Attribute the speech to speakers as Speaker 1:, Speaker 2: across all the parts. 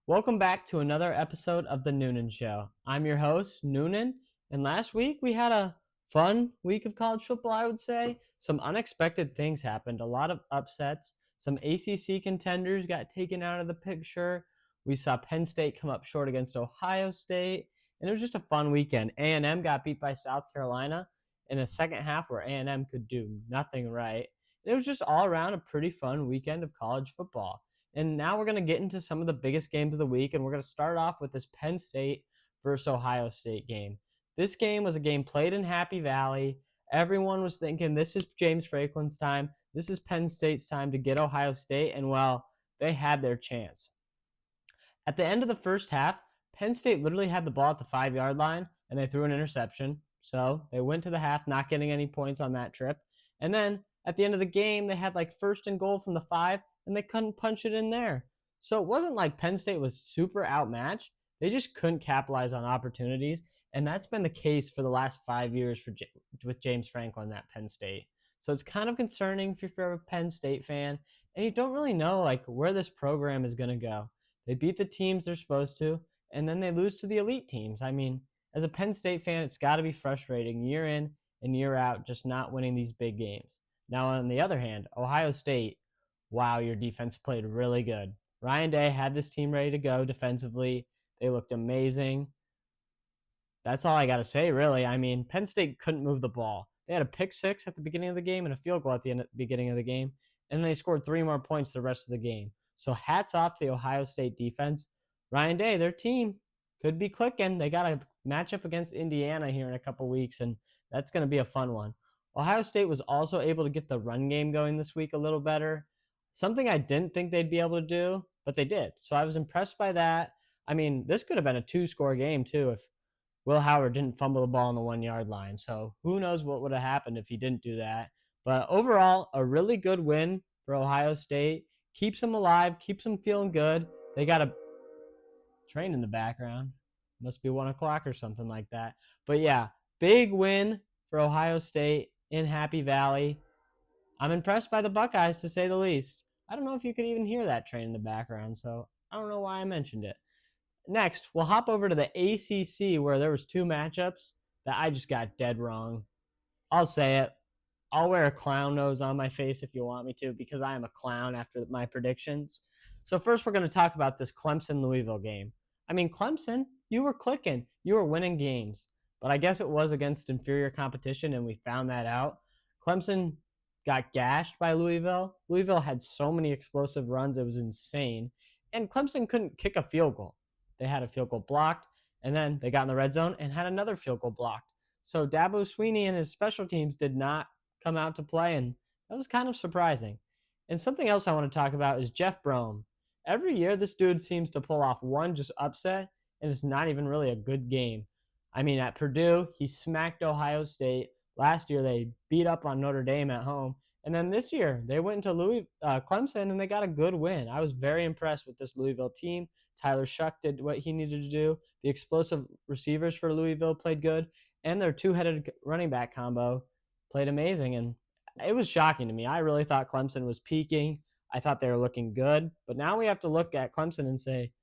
Speaker 1: Welcome back to another episode of the Noonan Show. I'm your host, Noonan, and last week we had a fun week of college football, I would say. Some unexpected things happened, a lot of upsets. Some ACC contenders got taken out of the picture. We saw Penn State come up short against Ohio State, and it was just a fun weekend. A&M got beat by South Carolina in a second half where A&M could do nothing right. And it was just all around a pretty fun weekend of college football. And now we're going to get into some of the biggest games of the week, and we're going to start off with this Penn State versus Ohio State game. This game was a game played in Happy Valley. Everyone was thinking this is James Franklin's time. This is Penn State's time to get Ohio State, and well, they had their chance. At the end of the first half, Penn State literally had the ball at the 5-yard line, and they threw an interception. So they went to the half not getting any points on that trip. And then at the end of the game, they had like first and goal from the 5, and they couldn't punch it in there. So it wasn't like Penn State was super outmatched. They just couldn't capitalize on opportunities, and that's been the case for the last 5 years with James Franklin at Penn State. So it's kind of concerning if you're a Penn State fan, and you don't really know like where this program is going to go. They beat the teams they're supposed to, and then they lose to the elite teams. I mean, as a Penn State fan, it's got to be frustrating year in and year out just not winning these big games. Now, on the other hand, Ohio State, wow, your defense played really good. Ryan Day had this team ready to go defensively. They looked amazing. That's all I got to say, really. I mean, Penn State couldn't move the ball. They had a pick six at the beginning of the game and a field goal at the beginning of the game, and they scored 3 more points the rest of the game. So hats off to the Ohio State defense. Ryan Day, their team, could be clicking. They got a matchup against Indiana here in a couple weeks, and that's going to be a fun one. Ohio State was also able to get the run game going this week a little better. Something I didn't think they'd be able to do, but they did. So I was impressed by that. I mean, this could have been a 2-score game, too, if Will Howard didn't fumble the ball on the 1-yard line. So who knows what would have happened if he didn't do that. But overall, a really good win for Ohio State. Keeps them alive, keeps them feeling good. They got a train in the background. Must be 1 o'clock or something like that. But yeah, big win for Ohio State in Happy Valley. I'm impressed by the Buckeyes, to say the least. I don't know if you could even hear that train in the background, so I don't know why I mentioned it. Next, we'll hop over to the ACC, where there was 2 matchups that I just got dead wrong. I'll say it. I'll wear a clown nose on my face if you want me to, because I am a clown after my predictions. So first, we're going to talk about this Clemson-Louisville game. I mean, Clemson, you were clicking. You were winning games. But I guess it was against inferior competition, and we found that out. Clemson got gashed by Louisville. Louisville had so many explosive runs, it was insane. And Clemson couldn't kick a field goal. They had a field goal blocked, and then they got in the red zone and had another field goal blocked. So Dabo Swinney and his special teams did not come out to play, and that was kind of surprising. And something else I want to talk about is Jeff Brom. Every year, this dude seems to pull off one just upset, and it's not even really a good game. I mean, at Purdue, he smacked Ohio State. Last year, they beat up on Notre Dame at home. And then this year, they went into Clemson, and they got a good win. I was very impressed with this Louisville team. Tyler Shuck did what he needed to do. The explosive receivers for Louisville played good, and their 2-headed running back combo played amazing. And it was shocking to me. I really thought Clemson was peaking. I thought they were looking good. But now we have to look at Clemson and say,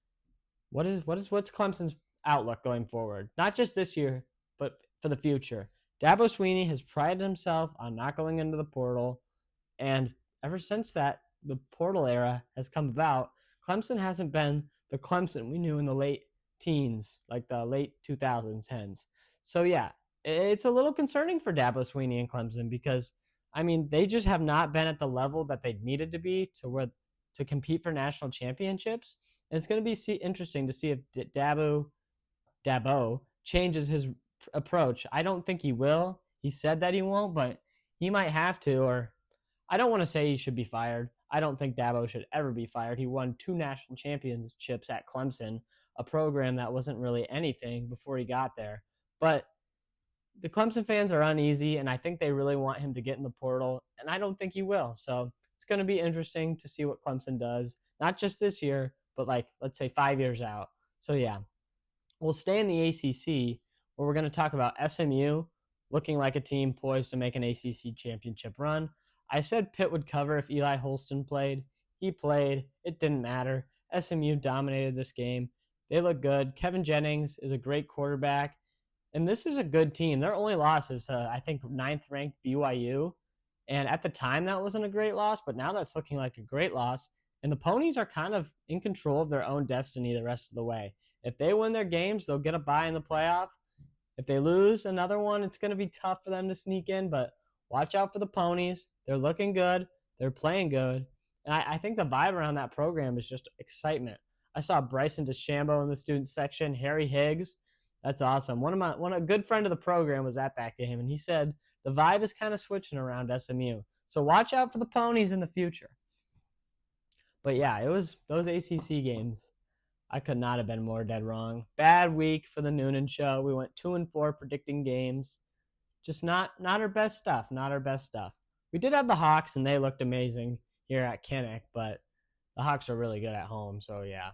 Speaker 1: what's Clemson's outlook going forward? Not just this year, but for the future. Dabo Swinney has prided himself on not going into the portal. And ever since that, the portal era has come about, Clemson hasn't been the Clemson we knew in the late teens, like the late 2010s. So yeah, it's a little concerning for Dabo Swinney and Clemson because, I mean, they just have not been at the level that they needed to be to compete for national championships. And it's going to be interesting to see if Dabo changes his approach. I don't think he will. He said that he won't, but he might have to, or I don't want to say he should be fired. I don't think Dabo should ever be fired. He won 2 national championships at Clemson, a program that wasn't really anything before he got there. But the Clemson fans are uneasy, and I think they really want him to get in the portal, and I don't think he will. So it's going to be interesting to see what Clemson does, not just this year, but like, let's say 5 years out. So yeah, we'll stay in the ACC, where we're going to talk about SMU looking like a team poised to make an ACC championship run. I said Pitt would cover if Eli Holston played. He played. It didn't matter. SMU dominated this game. They look good. Kevin Jennings is a great quarterback. And this is a good team. Their only loss is, I think, ninth-ranked BYU. And at the time, that wasn't a great loss, but now that's looking like a great loss. And the Ponies are kind of in control of their own destiny the rest of the way. If they win their games, they'll get a bye in the playoff. If they lose another one, it's going to be tough for them to sneak in, but watch out for the Ponies. They're looking good. They're playing good. And I think the vibe around that program is just excitement. I saw Bryson DeChambeau in the student section, Harry Higgs. That's awesome. A good friend of the program was at that game, and he said the vibe is kind of switching around SMU. So watch out for the Ponies in the future. But yeah, it was those ACC games. I could not have been more dead wrong. Bad week for the Noonan Show. We went 2-4 predicting games. Just not our best stuff. Not our best stuff. We did have the Hawks, and they looked amazing here at Kinnick, but the Hawks are really good at home. So yeah.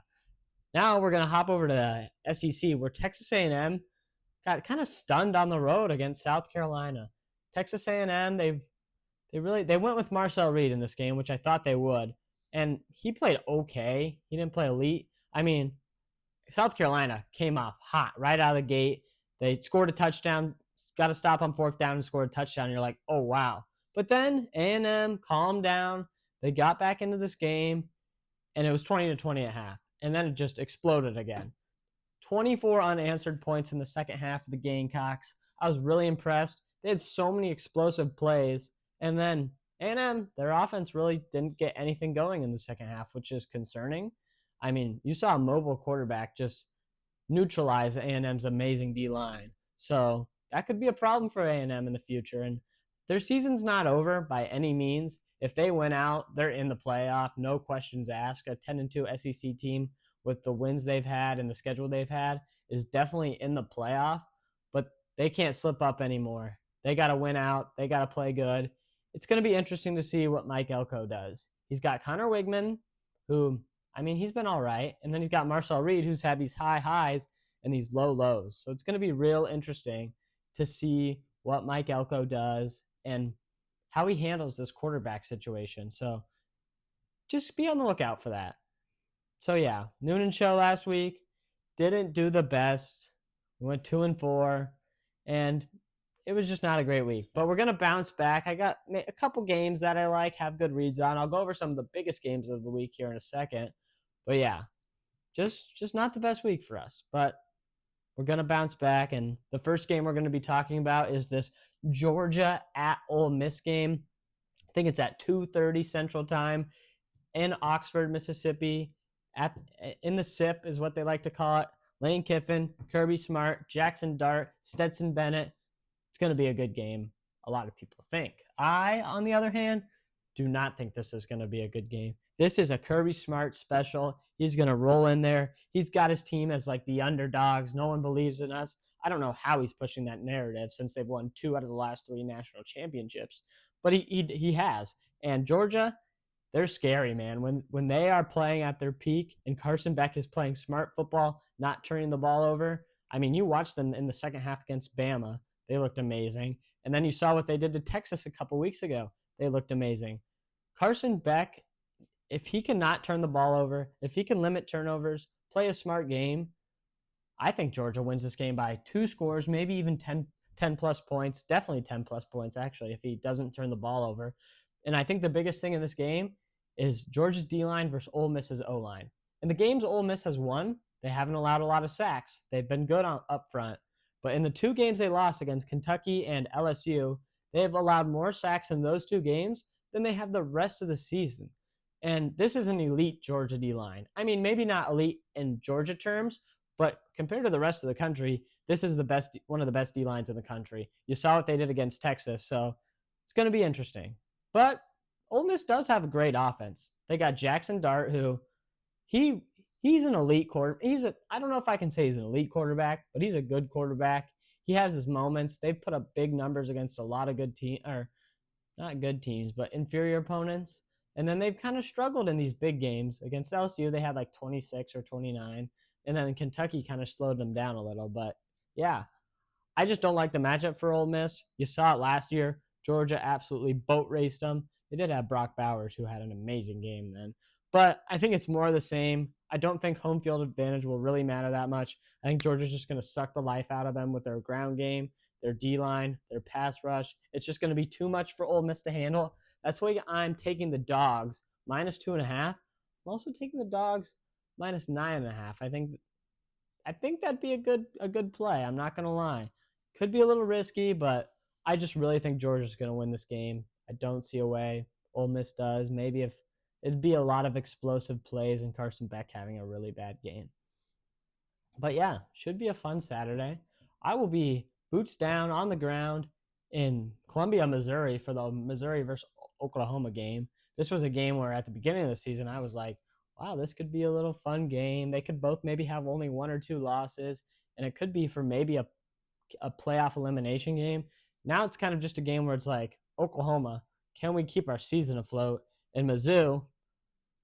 Speaker 1: Now we're gonna hop over to the SEC, where Texas A&M got kind of stunned on the road against South Carolina. Texas A&M, they went with Marcel Reed in this game, which I thought they would, and he played okay. He didn't play elite. I mean, South Carolina came off hot right out of the gate. They scored a touchdown, got a stop on 4th down and scored a touchdown. And you're like, oh, wow. But then A&M calmed down. They got back into this game, and it was 20-20 at half. And then it just exploded again. 24 unanswered points in the second half of the Gamecocks. I was really impressed. They had so many explosive plays. And then A&M, their offense really didn't get anything going in the second half, which is concerning. I mean, you saw a mobile quarterback just neutralize A&M's amazing D-line. So that could be a problem for A&M in the future. And their season's not over by any means. If they win out, they're in the playoff, no questions asked. A 10-2 SEC team with the wins they've had and the schedule they've had is definitely in the playoff, but they can't slip up anymore. They got to win out. They got to play good. It's going to be interesting to see what Mike Elko does. He's got Connor Wigman, who, I mean, he's been all right. And then he's got Marcel Reed, who's had these high highs and these low lows. So it's going to be real interesting to see what Mike Elko does and how he handles this quarterback situation. So just be on the lookout for that. So yeah, Noonan Show last week didn't do the best. We went 2-4, and it was just not a great week. But we're going to bounce back. I got a couple games that I like, have good reads on. I'll go over some of the biggest games of the week here in a second. But yeah, just not the best week for us. But we're going to bounce back, and the first game we're going to be talking about is this Georgia at Ole Miss game. I think it's at 2:30 Central Time in Oxford, Mississippi. In the SIP is what they like to call it. Lane Kiffin, Kirby Smart, Jackson Dart, Stetson Bennett. It's going to be a good game, a lot of people think. I, on the other hand, do not think this is going to be a good game. This is a Kirby Smart special. He's going to roll in there. He's got his team as like the underdogs. No one believes in us. I don't know how he's pushing that narrative since they've won 2 out of the last 3 national championships, but he has. And Georgia, they're scary, man. When they are playing at their peak and Carson Beck is playing smart football, not turning the ball over. I mean, you watched them in the second half against Bama. They looked amazing. And then you saw what they did to Texas a couple weeks ago. They looked amazing. Carson Beck, if he cannot turn the ball over, if he can limit turnovers, play a smart game, I think Georgia wins this game by 2 scores, maybe even 10 plus points, definitely 10 plus points, actually, if he doesn't turn the ball over. And I think the biggest thing in this game is Georgia's D-line versus Ole Miss's O-line. In the games Ole Miss has won, they haven't allowed a lot of sacks. They've been good up front. But in the 2 games they lost against Kentucky and LSU, they have allowed more sacks in those 2 games than they have the rest of the season. And this is an elite Georgia D-line. I mean, maybe not elite in Georgia terms, but compared to the rest of the country, this is one of the best D-lines in the country. You saw what they did against Texas, so it's going to be interesting. But Ole Miss does have a great offense. They got Jackson Dart, who he's an elite quarterback. I don't know if I can say he's an elite quarterback, but he's a good quarterback. He has his moments. They've put up big numbers against a lot of good teams, or not good teams, but inferior opponents. And then they've kind of struggled in these big games. Against LSU, they had like 26 or 29. And then Kentucky kind of slowed them down a little. But yeah, I just don't like the matchup for Ole Miss. You saw it last year. Georgia absolutely boat raced them. They did have Brock Bowers, who had an amazing game then. But I think it's more of the same. I don't think home field advantage will really matter that much. I think Georgia's just going to suck the life out of them with their ground game, their D-line, their pass rush. It's just going to be too much for Ole Miss to handle. That's why I'm taking the dogs -2.5. I'm also taking the dogs -9.5. I think that'd be a good play. I'm not gonna lie. Could be a little risky, but I just really think Georgia's gonna win this game. I don't see a way Ole Miss does. Maybe if it'd be a lot of explosive plays and Carson Beck having a really bad game. But yeah, should be a fun Saturday. I will be boots down on the ground in Columbia, Missouri for the Missouri versus Oklahoma game. This was a game where at the beginning of the season I was like, wow, this could be a little fun game. They could both maybe have only 1 or 2 losses, and it could be for maybe a playoff elimination game. Now it's kind of just a game where it's like, Oklahoma, can we keep our season afloat? And Mizzou,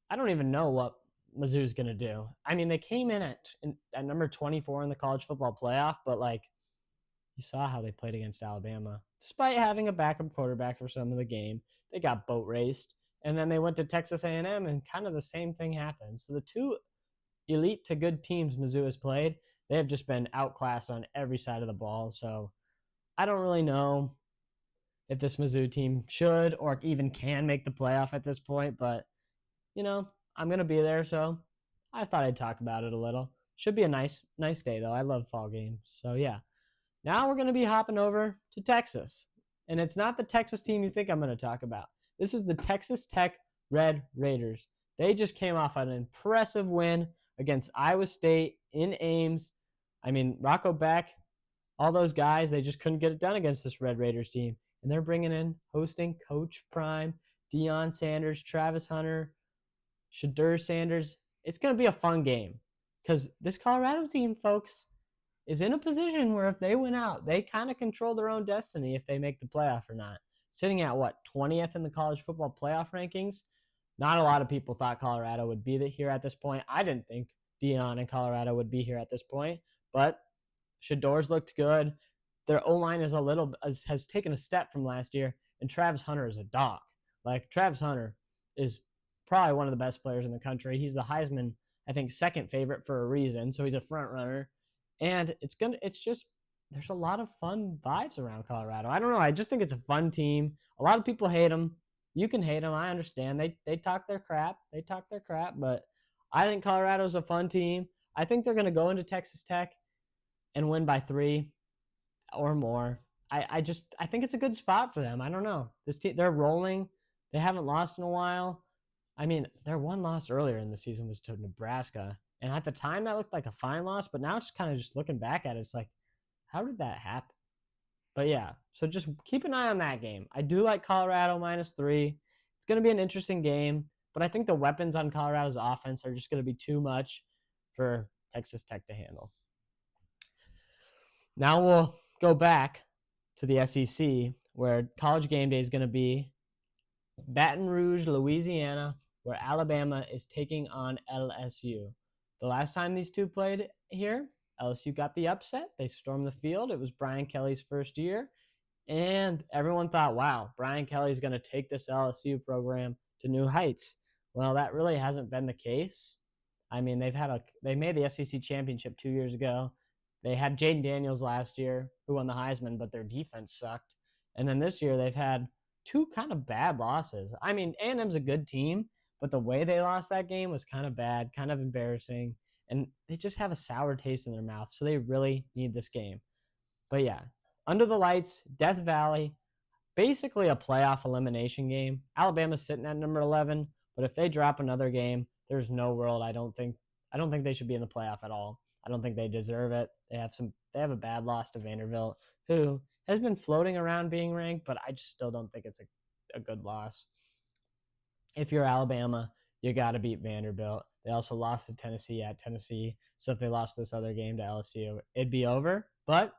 Speaker 1: I don't even know what Mizzou's going to do. I mean, they came in at number 24 in the college football playoff, but like you saw how they played against Alabama. Despite having a backup quarterback for some of the game, they got boat raced. And then they went to Texas A&M, and kind of the same thing happened. So the two elite to good teams Mizzou has played, they have just been outclassed on every side of the ball. So I don't really know if this Mizzou team should or even can make the playoff at this point. But, you know, I'm going to be there, so I thought I'd talk about it a little. Should be a nice day, though. I love fall games. So, yeah. Now we're going to be hopping over to Texas. And it's not the Texas team you think I'm going to talk about. This is the Texas Tech Red Raiders. They just came off an impressive win against Iowa State in Ames. I mean, Rocco Beck, all those guys, they just couldn't get it done against this Red Raiders team. And they're bringing in, hosting Coach Prime, Deion Sanders, Travis Hunter, Shedeur Sanders. It's going to be a fun game because this Colorado team, folks, is in a position where if they win out, they kind of control their own destiny if they make the playoff or not. Sitting at, 20th in the college football playoff rankings? Not a lot of people thought Colorado would be here at this point. I didn't think Deion and Colorado would be here at this point, but Shedeur's looked good. Their O-line has taken a step from last year, and Travis Hunter is a dog. Like, Travis Hunter is probably one of the best players in the country. He's the Heisman, I think, second favorite for a reason, so he's a front runner. And there's a lot of fun vibes around Colorado. I don't know. I just think it's a fun team. A lot of people hate them. You can hate them. I understand. They talk their crap. But I think Colorado's a fun team. I think they're going to go into Texas Tech and win by 3 or more. I think it's a good spot for them. I don't know. This team, they're rolling. They haven't lost in a while. I mean, their one loss earlier in the season was to Nebraska. And at the time, that looked like a fine loss. But now it's kind of just looking back at it, it's like, how did that happen? But yeah, so just keep an eye on that game. I do like Colorado -3. It's going to be an interesting game. But I think the weapons on Colorado's offense are just going to be too much for Texas Tech to handle. Now we'll go back to the SEC, where College Game Day is going to be Baton Rouge, Louisiana, where Alabama is taking on LSU. The last time these two played here, LSU got the upset. They stormed the field. It was Brian Kelly's first year, and everyone thought, wow, Brian Kelly's going to take this LSU program to new heights. Well, that really hasn't been the case. I mean, they made the SEC championship 2 years ago. They had Jaden Daniels last year, who won the Heisman, but their defense sucked. And then this year, they've had 2 kind of bad losses. I mean, A&M's a good team, but the way they lost that game was kind of bad, kind of embarrassing, and they just have a sour taste in their mouth, so they really need this game. But yeah, under the lights, Death Valley, basically a playoff elimination game. Alabama's sitting at number 11, but if they drop another game, there's no world. I don't think they should be in the playoff at all. I don't think they deserve it. They have a bad loss to Vanderbilt, who has been floating around being ranked, but I just still don't think it's a good loss. If you're Alabama, you got to beat Vanderbilt. They also lost to Tennessee at Tennessee, so if they lost this other game to LSU, it'd be over. But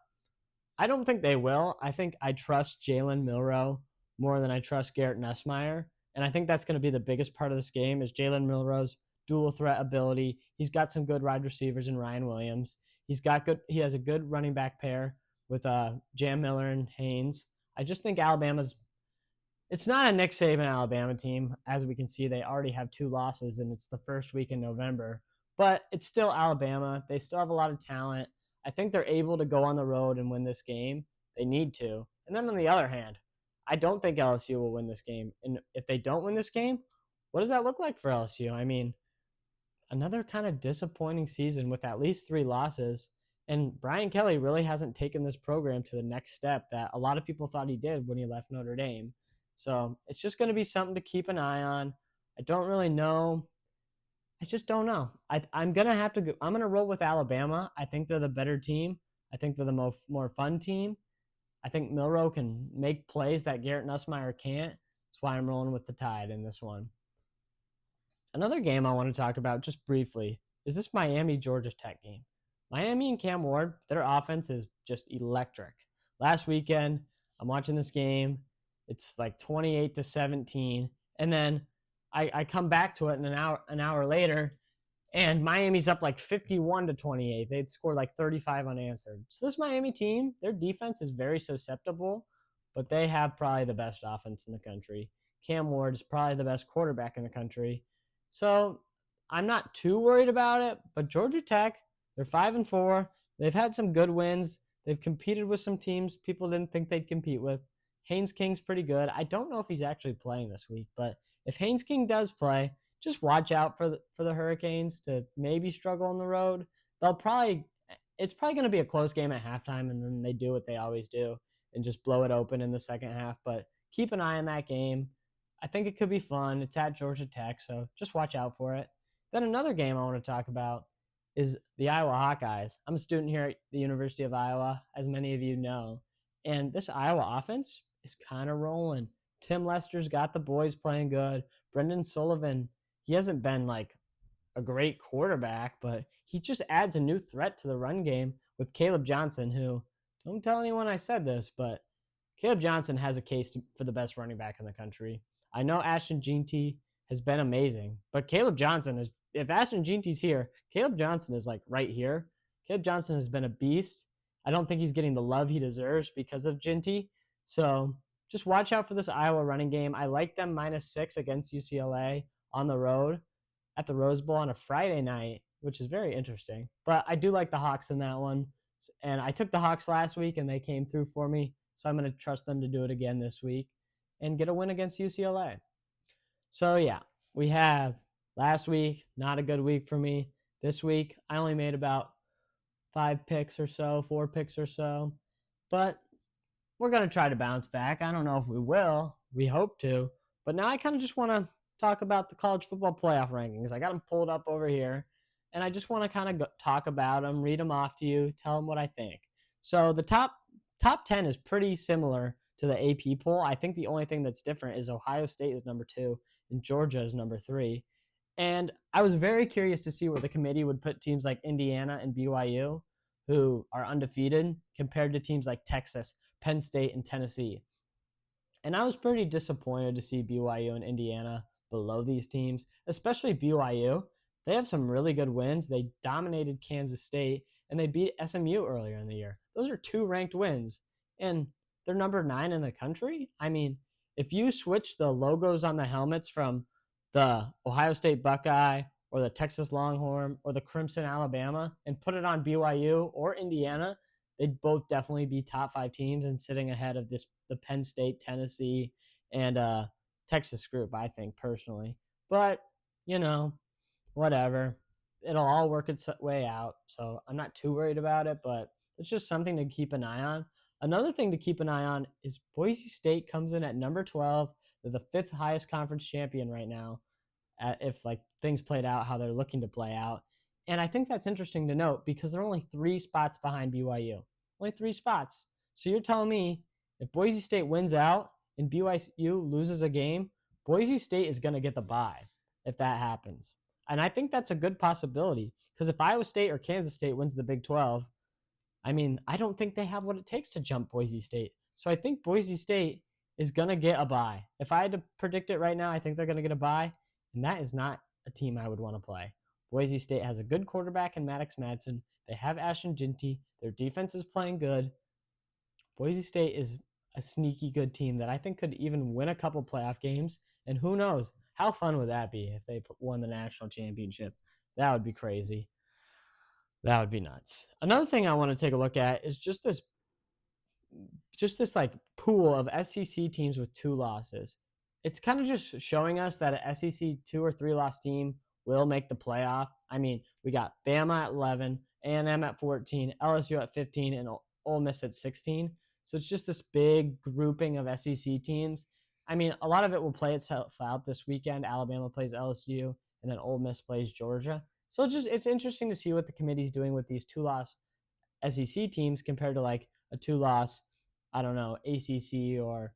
Speaker 1: I don't think they will. I think I trust Jalen Milroe more than I trust Garrett Nussmeier, and I think that's going to be the biggest part of this game is Jalen Milroe's dual threat ability. He's got some good wide receivers in Ryan Williams. He has a good running back pair with Jam Miller and Haynes. I just think it's not a Nick Saban Alabama team. As we can see, they already have 2 losses, and it's the first week in November. But it's still Alabama. They still have a lot of talent. I think they're able to go on the road and win this game. They need to. And then on the other hand, I don't think LSU will win this game. And if they don't win this game, what does that look like for LSU? I mean, another kind of disappointing season with at least 3 losses. And Brian Kelly really hasn't taken this program to the next step that a lot of people thought he did when he left Notre Dame. So it's just going to be something to keep an eye on. I don't really know. I just don't know. I'm going to have to go. I'm going to roll with Alabama. I think they're the better team. I think they're the more fun team. I think Milroe can make plays that Garrett Nussmeier can't. That's why I'm rolling with the Tide in this one. Another game I want to talk about just briefly is this Miami-Georgia Tech game. Miami and Cam Ward, their offense is just electric. Last weekend, I'm watching this game. It's like 28-17. And then I come back to it an hour later, and Miami's up like 51-28. They'd scored like 35 unanswered. So this Miami team, their defense is very susceptible, but they have probably the best offense in the country. Cam Ward is probably the best quarterback in the country. So I'm not too worried about it, but Georgia Tech, they're 5-4. They've had some good wins. They've competed with some teams people didn't think they'd compete with. Haynes King's pretty good. I don't know if he's actually playing this week, but if Haynes King does play, just watch out for the Hurricanes to maybe struggle on the road. It's probably going to be a close game at halftime, and then they do what they always do and just blow it open in the second half. But keep an eye on that game. I think it could be fun. It's at Georgia Tech, so just watch out for it. Then another game I want to talk about is the Iowa Hawkeyes. I'm a student here at the University of Iowa, as many of you know. And this Iowa offense is kind of rolling. Tim Lester's got the boys playing good. Brendan Sullivan, he hasn't been like a great quarterback, but he just adds a new threat to the run game with Caleb Johnson, who, don't tell anyone I said this, but Caleb Johnson has a case for the best running back in the country. I know Ashton Jeanty has been amazing, but Caleb Johnson is, if Ashton Jeanty's here, Caleb Johnson is like right here. Caleb Johnson has been a beast. I don't think he's getting the love he deserves because of Jeanty. So just watch out for this Iowa running game. I like them -6 against UCLA on the road at the Rose Bowl on a Friday night, which is very interesting. But I do like the Hawks in that one. And I took the Hawks last week, and they came through for me. So I'm going to trust them to do it again this week and get a win against UCLA. So, yeah, we have last week, not a good week for me. This week, I only made about 4 picks or so. But we're going to try to bounce back. I don't know if we will. We hope to. But now I kind of just want to talk about the college football playoff rankings. I got them pulled up over here. And I just want to kind of talk about them, read them off to you, tell them what I think. So the top 10 is pretty similar to the AP poll. I think the only thing that's different is Ohio State is number 2 and Georgia is number 3. And I was very curious to see where the committee would put teams like Indiana and BYU, who are undefeated, compared to teams like Texas, Penn State, and Tennessee. And I was pretty disappointed to see BYU and Indiana below these teams, especially BYU. They have some really good wins. They dominated Kansas State, and they beat SMU earlier in the year. Those are 2 ranked wins, and they're number 9 in the country. I mean, if you switch the logos on the helmets from the Ohio State Buckeye or the Texas Longhorn or the Crimson Alabama and put it on BYU or Indiana, they'd both definitely be top 5 teams and sitting ahead of the Penn State, Tennessee, and Texas group, I think, personally. But, whatever. It'll all work its way out. So I'm not too worried about it, but it's just something to keep an eye on. Another thing to keep an eye on is Boise State comes in at number 12. They're the 5th highest conference champion right now, if like things played out how they're looking to play out. And I think that's interesting to note because they're only 3 spots behind BYU. Only 3 spots. So you're telling me if Boise State wins out and BYU loses a game, Boise State is going to get the bye if that happens. And I think that's a good possibility because if Iowa State or Kansas State wins the Big 12, I mean, I don't think they have what it takes to jump Boise State. So I think Boise State is going to get a bye. If I had to predict it right now, I think they're going to get a bye, and that is not a team I would want to play. Boise State has a good quarterback in Maddox Madsen. They have Ashton Jeanty. Their defense is playing good. Boise State is a sneaky good team that I think could even win a couple playoff games, and who knows? How fun would that be if they won the national championship? That would be crazy. That would be nuts. Another thing I want to take a look at is just this like pool of SEC teams with 2 losses. It's kind of just showing us that a SEC 2 or 3 loss team will make the playoff. I mean, we got Bama at 11, A&M at 14, LSU at 15, and Ole Miss at 16. So it's just this big grouping of SEC teams. I mean, a lot of it will play itself out this weekend. Alabama plays LSU, and then Ole Miss plays Georgia. So it's interesting to see what the committee's doing with these 2 loss SEC teams compared to like a 2 loss, I don't know, ACC or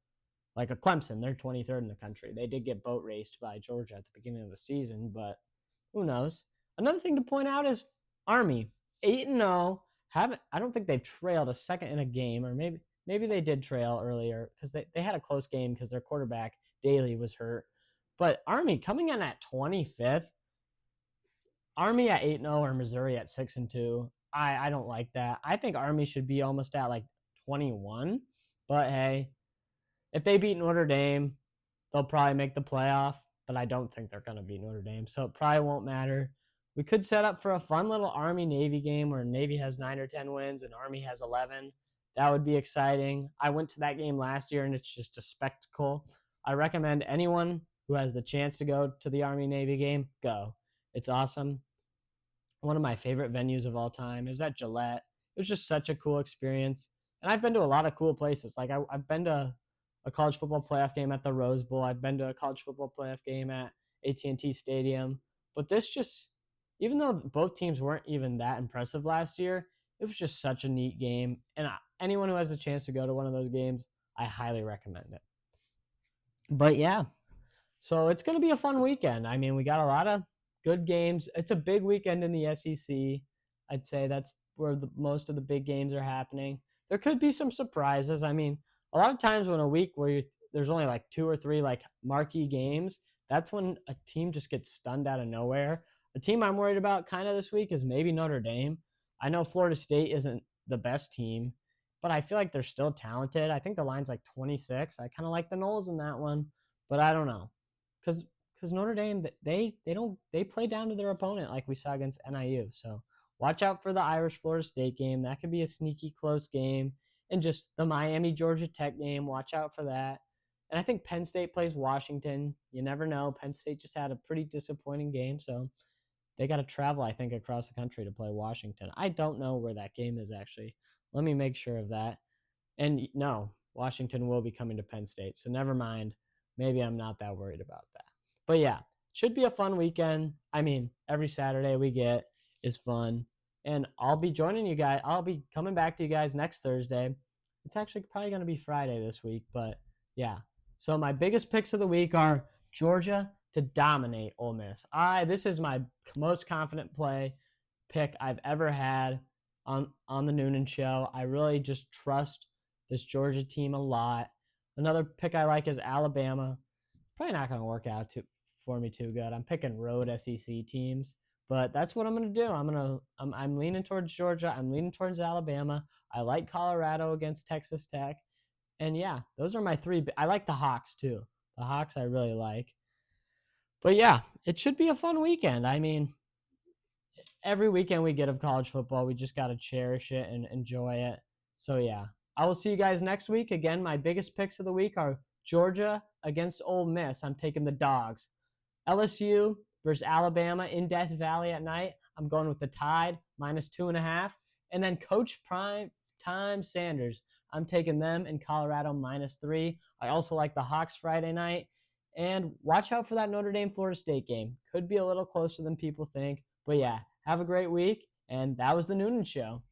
Speaker 1: like a Clemson. They're 23rd in the country. They did get boat raced by Georgia at the beginning of the season, but who knows? Another thing to point out is Army 8-0. I don't think they've trailed a second in a game, or maybe they did trail earlier because they had a close game because their quarterback Daly was hurt. But Army coming in at 25th. Army at 8-0 or Missouri at 6-2. I don't like that. I think Army should be almost at like 21. But hey, if they beat Notre Dame, they'll probably make the playoff. But I don't think they're going to beat Notre Dame, so it probably won't matter. We could set up for a fun little Army-Navy game where Navy has 9 or 10 wins and Army has 11. That would be exciting. I went to that game last year, and it's just a spectacle. I recommend anyone who has the chance to go to the Army-Navy game, go. It's awesome. One of my favorite venues of all time. It was at Gillette. It was just such a cool experience. And I've been to a lot of cool places. Like I've been to a college football playoff game at the Rose Bowl. I've been to a college football playoff game at AT&T Stadium. But this just, even though both teams weren't even that impressive last year, it was just such a neat game. And anyone who has a chance to go to one of those games, I highly recommend it. But yeah, so it's going to be a fun weekend. I mean, we got a lot of good games. It's a big weekend in the SEC. I'd say that's where most of the big games are happening. There could be some surprises. I mean, a lot of times when a week where there's only like 2 or 3 like marquee games, that's when a team just gets stunned out of nowhere. The team I'm worried about kind of this week is maybe Notre Dame. I know Florida State isn't the best team, but I feel like they're still talented. I think the line's like 26. I kind of like the Noles in that one, but I don't know. Because Notre Dame, they play down to their opponent like we saw against NIU. So watch out for the Irish-Florida State game. That could be a sneaky close game. And just the Miami-Georgia Tech game, watch out for that. And I think Penn State plays Washington. You never know. Penn State just had a pretty disappointing game, so they got to travel, I think, across the country to play Washington. I don't know where that game is, actually. Let me make sure of that. And no, Washington will be coming to Penn State, so never mind. Maybe I'm not that worried about that. But yeah, should be a fun weekend. I mean, every Saturday we get is fun. And I'll be joining you guys. I'll be coming back to you guys next Thursday. It's actually probably going to be Friday this week, but yeah. So my biggest picks of the week are Georgia to dominate Ole Miss. This is my most confident pick I've ever had on the Noonan Show. I really just trust this Georgia team a lot. Another pick I like is Alabama. Probably not going to work out for me too good. I'm picking road SEC teams, but that's what I'm going to do. I'm leaning towards Georgia. I'm leaning towards Alabama. I like Colorado against Texas Tech. And yeah, those are my 3. I like the Hawks too. The Hawks I really like. But yeah, it should be a fun weekend. I mean, every weekend we get of college football, we just got to cherish it and enjoy it. So yeah, I will see you guys next week. Again, my biggest picks of the week are Georgia against Ole Miss. I'm taking the Dogs. LSU versus Alabama in Death Valley at night. I'm going with the Tide -2.5. And then Coach Prime Time Sanders. I'm taking them in Colorado -3. I also like the Hawks Friday night. And watch out for that Notre Dame Florida State game. Could be a little closer than people think. But yeah, have a great week. And that was the Noonan Show.